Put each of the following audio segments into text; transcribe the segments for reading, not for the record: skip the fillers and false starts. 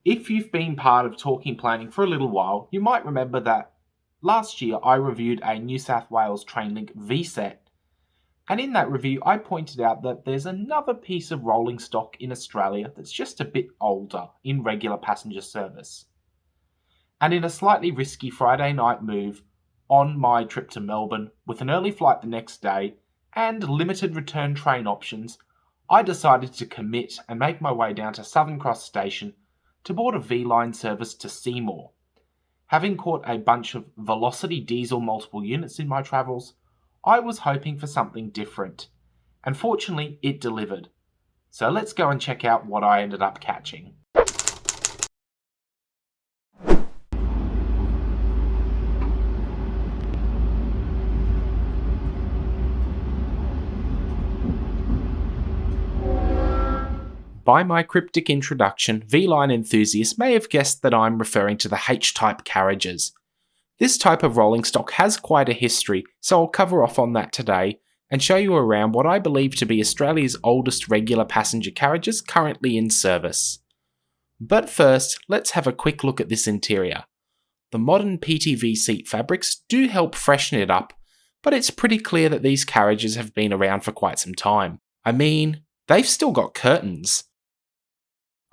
If you've been part of Talking Planning for a little while, you might remember that last year I reviewed a New South Wales Trainlink VSET, and in that review I pointed out that there's another piece of rolling stock in Australia that's just a bit older in regular passenger service. And in a slightly risky Friday night move on my trip to Melbourne, with an early flight the next day and limited return train options, I decided to commit and make my way down to Southern Cross Station to board a V-Line service to Seymour. Having caught a bunch of Velocity diesel multiple units in my travels, I was hoping for something different, and fortunately it delivered. So let's go and check out what I ended up catching. By my cryptic introduction, V-Line enthusiasts may have guessed that I'm referring to the H-type carriages. This type of rolling stock has quite a history, so I'll cover off on that today and show you around what I believe to be Australia's oldest regular passenger carriages currently in service. But first, let's have a quick look at this interior. The modern PTV seat fabrics do help freshen it up, but it's pretty clear that these carriages have been around for quite some time. I mean, they've still got curtains.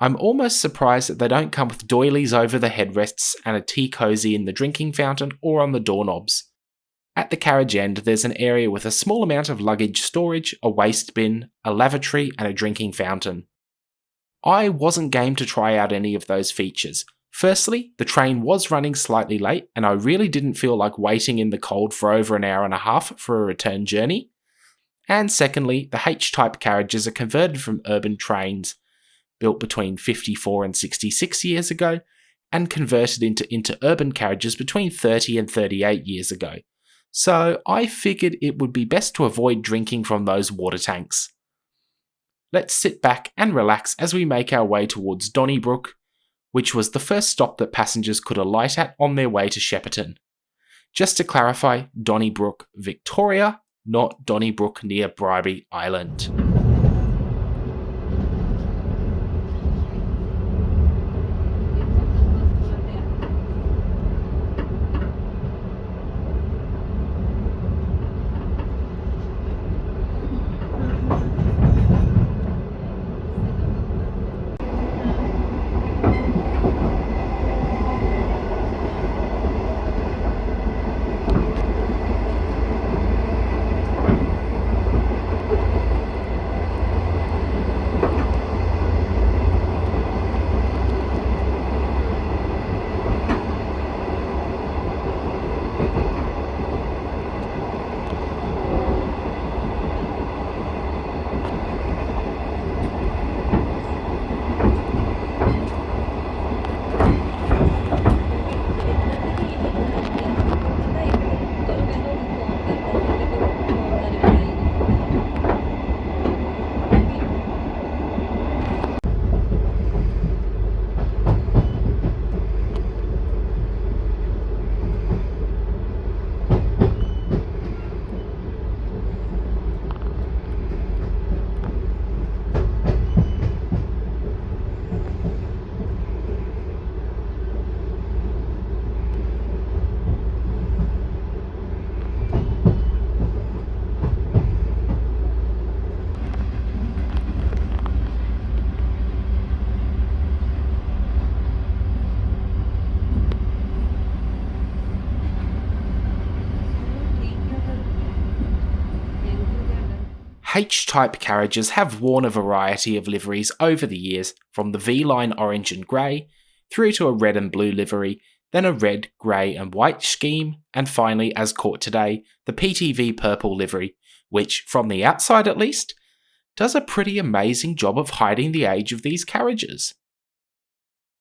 I'm almost surprised that they don't come with doilies over the headrests and a tea cosy in the drinking fountain or on the doorknobs. At the carriage end, there's an area with a small amount of luggage storage, a waste bin, a lavatory and a drinking fountain. I wasn't game to try out any of those features. Firstly, the train was running slightly late and I really didn't feel like waiting in the cold for over an hour and a half for a return journey. And secondly, the H-type carriages are converted from urban trains, built between 54 and 66 years ago, and converted into urban carriages between 30 and 38 years ago. So I figured it would be best to avoid drinking from those water tanks. Let's sit back and relax as we make our way towards Donnybrook, which was the first stop that passengers could alight at on their way to Shepparton. Just to clarify, Donnybrook, Victoria, not Donnybrook near Bribie Island. H-type carriages have worn a variety of liveries over the years, from the V-Line orange and grey, through to a red and blue livery, then a red, grey and white scheme, and finally, as caught today, the PTV purple livery, which, from the outside at least, does a pretty amazing job of hiding the age of these carriages.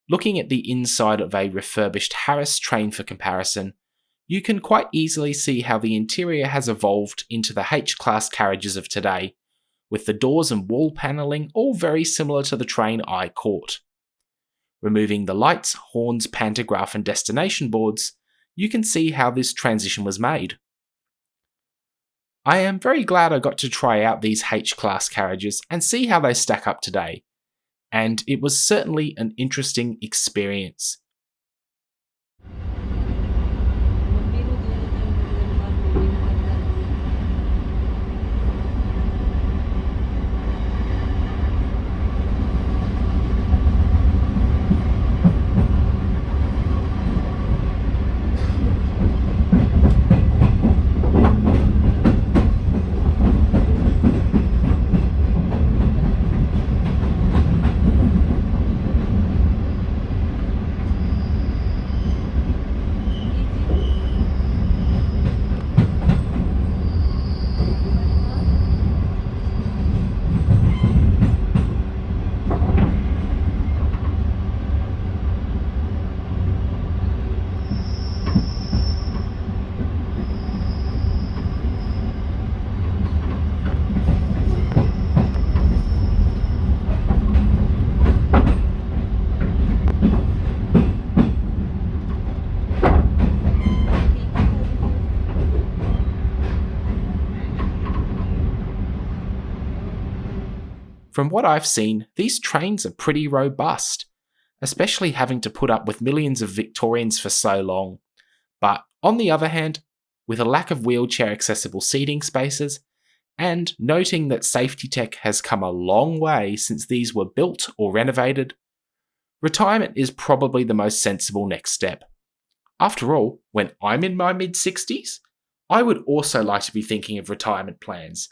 Looking at the inside of a refurbished Harris train for comparison, you can quite easily see how the interior has evolved into the H-class carriages of today, with the doors and wall panelling all very similar to the train I caught. Removing the lights, horns, pantograph and destination boards, you can see how this transition was made. I am very glad I got to try out these H-class carriages and see how they stack up today. and it was certainly an interesting experience. From what I've seen, these trains are pretty robust, especially having to put up with millions of Victorians for so long. But on the other hand, with a lack of wheelchair accessible seating spaces, and noting that safety tech has come a long way since these were built or renovated, retirement is probably the most sensible next step. After all, when I'm in my mid-60s, I would also like to be thinking of retirement plans.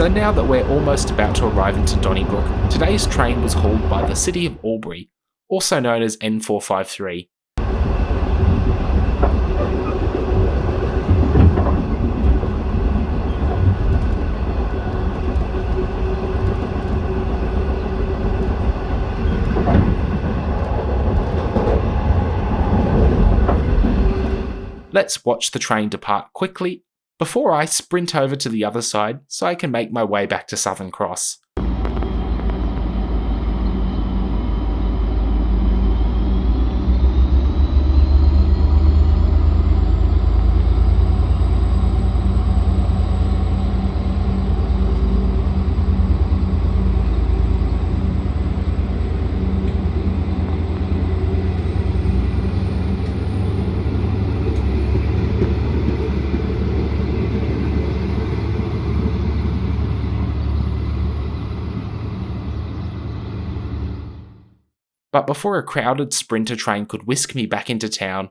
So now that we're almost about to arrive into Donnybrook, today's train was hauled by the City of Albury, also known as N453. Let's watch the train depart quickly before I sprint over to the other side so I can make my way back to Southern Cross. But before a crowded sprinter train could whisk me back into town,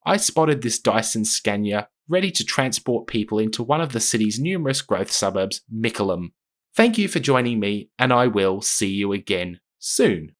I spotted this Dyson Scania ready to transport people into one of the city's numerous growth suburbs, Mickleham. Thank you for joining me, and I will see you again soon.